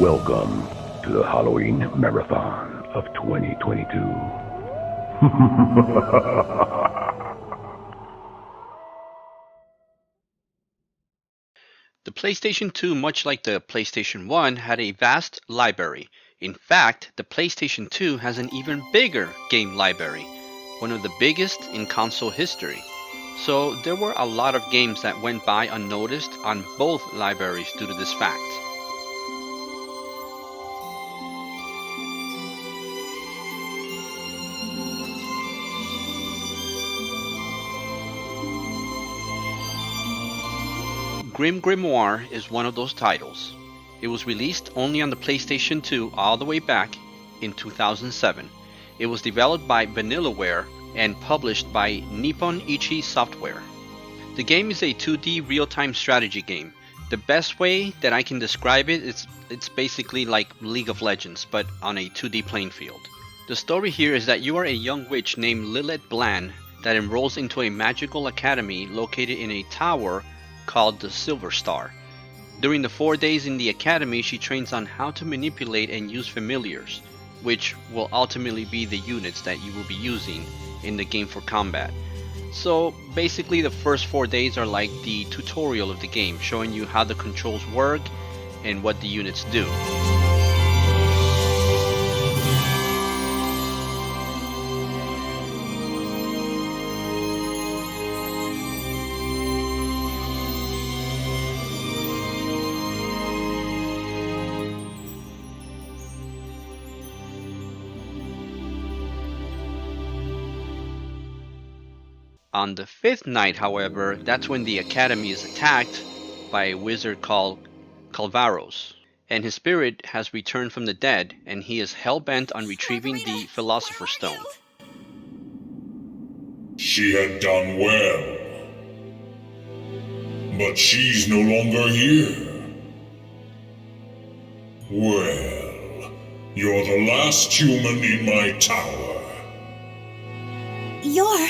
Welcome to the Halloween Marathon of 2022. The PlayStation 2, much like the PlayStation 1, had a vast library. In fact, the PlayStation 2 has an even bigger game library, one of the biggest in console history. So there were a lot of games that went by unnoticed on both libraries due to this fact. GrimGrimoire is one of those titles. It was released only on the PlayStation 2 all the way back in 2007. It was developed by Vanillaware and published by Nippon Ichi Software. The game is a 2D real-time strategy game. The best way that I can describe it is it's basically like League of Legends, but on a 2D playing field. The story here is that you are a young witch named Lilith Bland that enrolls into a magical academy located in a tower called the Silver Star. During the 4 days in the academy, she trains on how to manipulate and use familiars, which will ultimately be the units that you will be using in the game for combat. So basically the first 4 days are like the tutorial of the game, showing you how the controls work and what the units do. On the 5th night, however, that's when the academy is attacked by a wizard called Calvaros, and his spirit has returned from the dead, and he is hell-bent on retrieving the Philosopher's Stone. She had done well, but she's no longer here. Well, you're the last human in my tower. You're...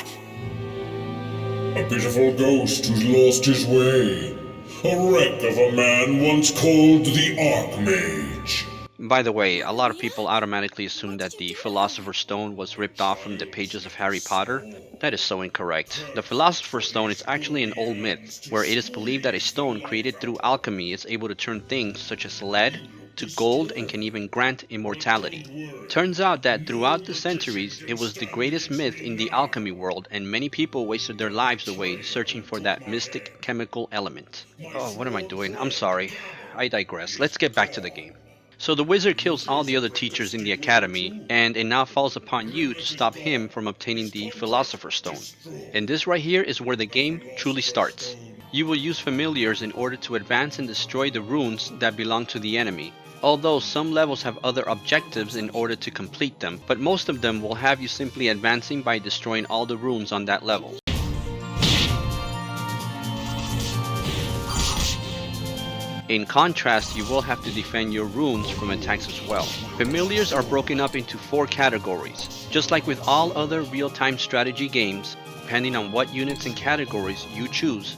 A pitiful ghost who's lost his way. A wreck of a man once called the Archmage. By the way, a lot of people automatically assume that the Philosopher's Stone was ripped off from the pages of Harry Potter. That is so incorrect. The Philosopher's Stone is actually an old myth, where it is believed that a stone created through alchemy is able to turn things such as lead to gold and can even grant immortality. Turns out that throughout the centuries, it was the greatest myth in the alchemy world, and many people wasted their lives away searching for that mystic chemical element. Oh, what am I doing? I'm sorry. I digress. Let's get back to the game. So the wizard kills all the other teachers in the academy, and it now falls upon you to stop him from obtaining the Philosopher's Stone. And this right here is where the game truly starts. You will use familiars in order to advance and destroy the runes that belong to the enemy. Although some levels have other objectives in order to complete them, but most of them will have you simply advancing by destroying all the runes on that level. In contrast, you will have to defend your runes from attacks as well. Familiars are broken up into 4 categories. Just like with all other real-time strategy games, depending on what units and categories you choose,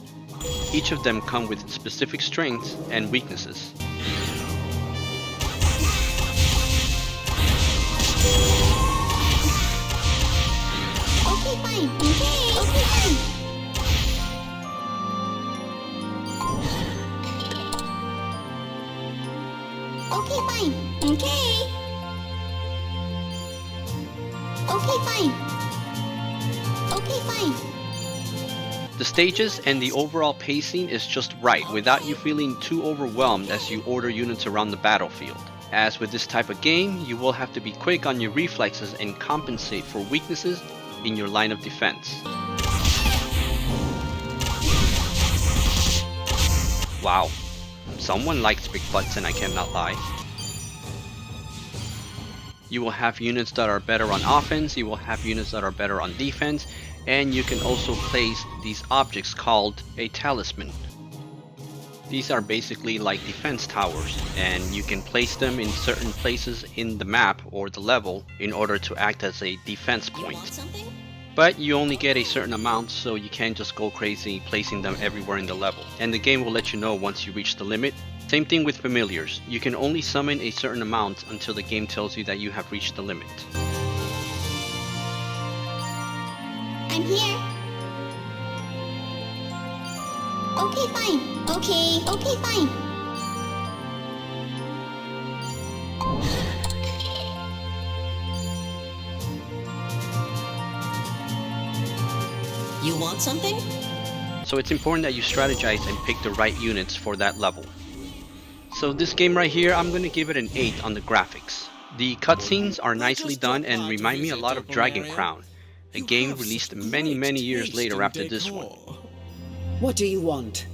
each of them come with specific strengths and weaknesses. Okay, fine. Okay, fine. Okay, fine. Okay. Okay, fine. Okay, fine. The stages and the overall pacing is just right, without you feeling too overwhelmed as you order units around the battlefield. As with this type of game, you will have to be quick on your reflexes and compensate for weaknesses in your line of defense. Wow, someone likes big butts and I cannot lie. You will have units that are better on offense, you will have units that are better on defense, and you can also place these objects called a talisman. These are basically like defense towers, and you can place them in certain places in the map or the level in order to act as a defense point. But you only get a certain amount, so you can't just go crazy placing them everywhere in the level. And the game will let you know once you reach the limit Same thing with familiars. You can only summon a certain amount until the game tells you that you have reached the limit. I'm here. Okay, fine. Okay, fine. You want something? So it's important that you strategize and pick the right units for that level. So this game right here, I'm gonna give it an 8 on the graphics. The cutscenes are nicely done and remind me a lot of Dragon Crown, a game released many years later after this one. What do you want?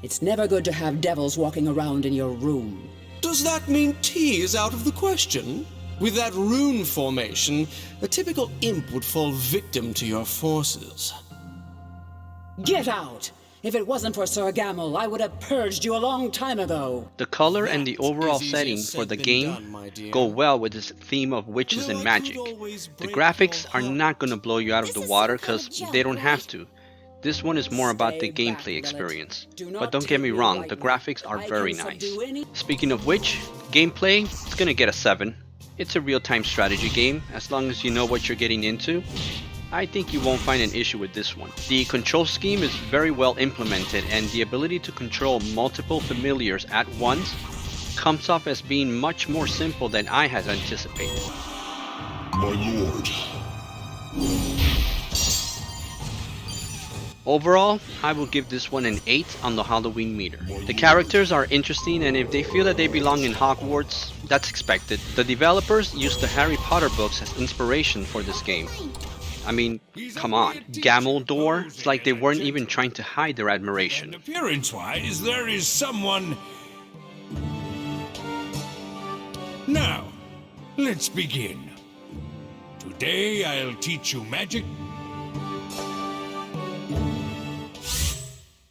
It's never good to have devils walking around in your room. Does that mean tea is out of the question? With that rune formation, a typical imp would fall victim to your forces. Get out! If it wasn't for Sir Gamel, I would have purged you a long time ago. The color and the overall setting for the game go well with this theme of witches and magic. The graphics are not gonna blow you out of the water because they don't have to. This one is more about the gameplay experience. But don't get me wrong, the graphics are very nice. Speaking of which, gameplay, it's gonna get a 7. It's a real-time strategy game, as long as you know what you're getting into. I think you won't find an issue with this one. The control scheme is very well implemented, and the ability to control multiple familiars at once comes off as being much more simple than I had anticipated. My lord. Overall, I will give this one an 8 on the Halloween meter. The characters are interesting, and if they feel that they belong in Hogwarts, that's expected. The developers used the Harry Potter books as inspiration for this game. I mean, come on, Gameldor? It's like they weren't even trying to hide their admiration. Appearance-wise, there is someone... Now, let's begin. Today I'll teach you magic.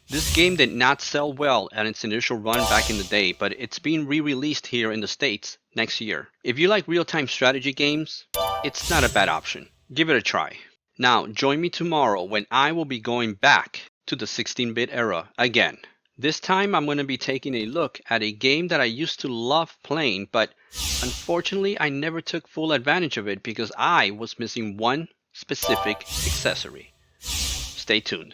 This game did not sell well at its initial run back in the day, but it's being re-released here in the States next year. If you like real-time strategy games, it's not a bad option. Give it a try. Now, join me tomorrow when I will be going back to the 16-bit era again. This time I'm going to be taking a look at a game that I used to love playing, but unfortunately I never took full advantage of it because I was missing one specific accessory. Stay tuned.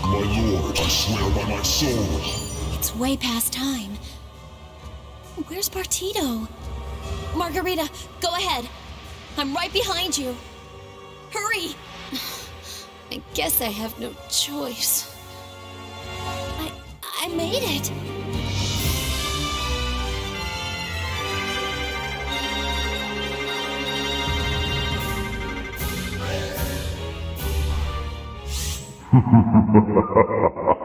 My lord, I swear by my soul. It's way past time. Where's Partito? Margarita, go ahead. I'm right behind you. Hurry! I guess I have no choice. I made it. Ha ha ha ha ha ha!